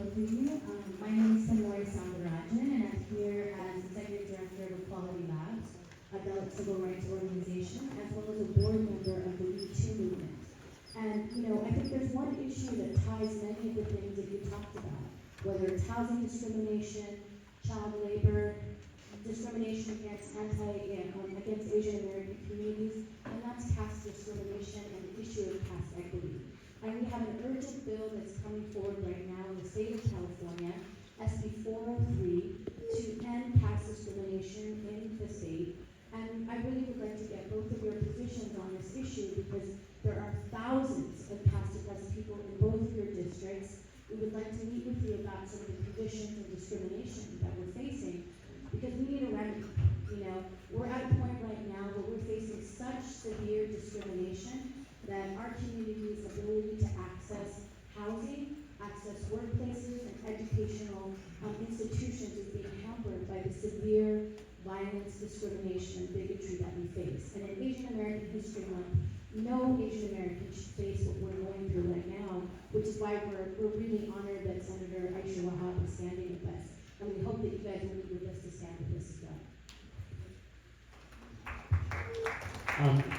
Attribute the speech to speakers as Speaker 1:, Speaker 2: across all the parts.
Speaker 1: both of you. My name is Labs Thenmozhi Soundararajan, and I'm here as Executive Director of Equality Labs, a adult civil rights organization, as well as a board member of the Me Too movement. And, I think there's one issue that ties many of the things that you talked about, whether it's housing discrimination, child labor, discrimination against against Asian American communities, and that's caste discrimination and the issue of caste equity. And we have an urgent bill that's coming forward right now in the state of California, SB 403, to end caste discrimination in the state. And I really would like to get both of your positions on this issue because there are thousands of caste-oppressed people in both of your districts. We would like to meet with you about some of the conditions and discrimination that we're facing because we need a remedy. We're at a point right now where we're facing such severe discrimination that our community's ability to access housing, access workplaces, and educational institutions is being hampered by the severe violence, discrimination, and bigotry that we face. And in Asian American History Month, no Asian American should face what we're going through right now, which is why we're really honored that Senator Aisha Wahab is standing with us. And we hope that you guys will meet with us to stand with us as well.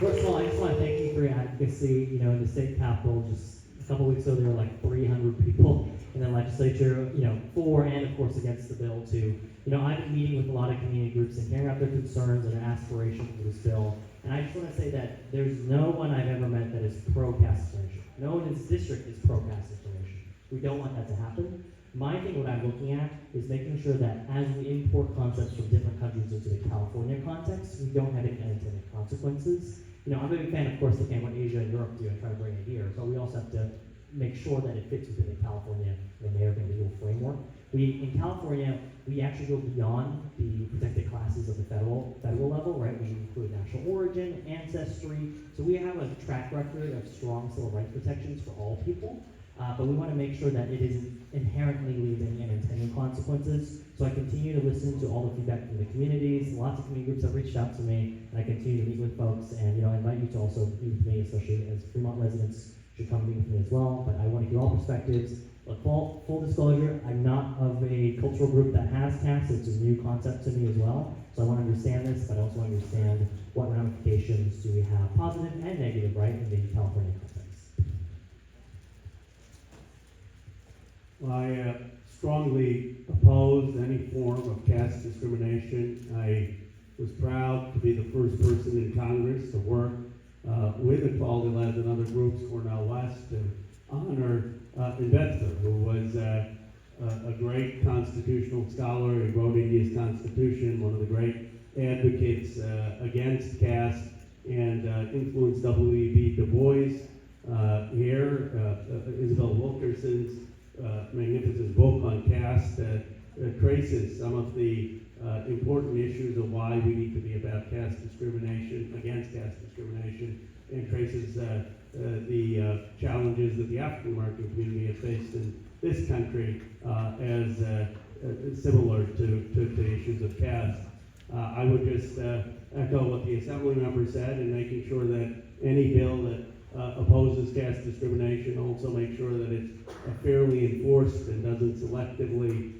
Speaker 2: First of all, I just want to thank you for your advocacy. In the state capitol, just a couple weeks ago, there were like 300 people in the legislature, for and of course against the bill too. I've been meeting with a lot of community groups and hearing out their concerns and their aspirations for this bill. And I just want to say that there's no one I've ever met that is pro-caste discrimination. No one in this district is pro-caste discrimination. We don't want that to happen. My thing, what I'm looking at, is making sure that as we import concepts from different countries into the California context, we don't have any unintended consequences. I'm a big fan, of course, looking at what Asia and Europe do and try to bring it here, but we also have to make sure that it fits within the California and American legal framework. In California, we actually go beyond the protected classes of the federal level, right? We include national origin, ancestry. So we have a track record of strong civil rights protections for all people. But we want to make sure that it isn't inherently leaving unintended consequences. So I continue to listen to all the feedback from the communities. Lots of community groups have reached out to me, and I continue to meet with folks. And I invite you to also meet with me, especially as Fremont residents should come meet with me as well. But I want to hear all perspectives. But full disclosure, I'm not of a cultural group that has caste. It's a new concept to me as well. So I want to understand this, but I also understand what ramifications do we have, positive and negative, right, in the California context.
Speaker 3: I strongly oppose any form of caste discrimination. I was proud to be the first person in Congress to work with Equality Labs and other groups, Cornell West, to honor Ambedkar, who was a great constitutional scholar. He wrote India's Constitution, one of the great advocates against caste, and influenced W.E.B. Du Bois here. Isabel Wilkerson's magnificent book on caste traces some of the important issues of why we need to be about caste discrimination, against caste discrimination, and traces the challenges that the African American community has faced in this country as similar to issues of caste. I would just echo what the Assemblymember said in making sure that any bill that opposes caste discrimination also make sure that it's fairly enforced and doesn't selectively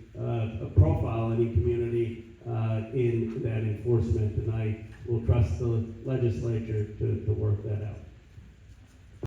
Speaker 3: profile any community in that enforcement. And I will trust the legislature to work that out.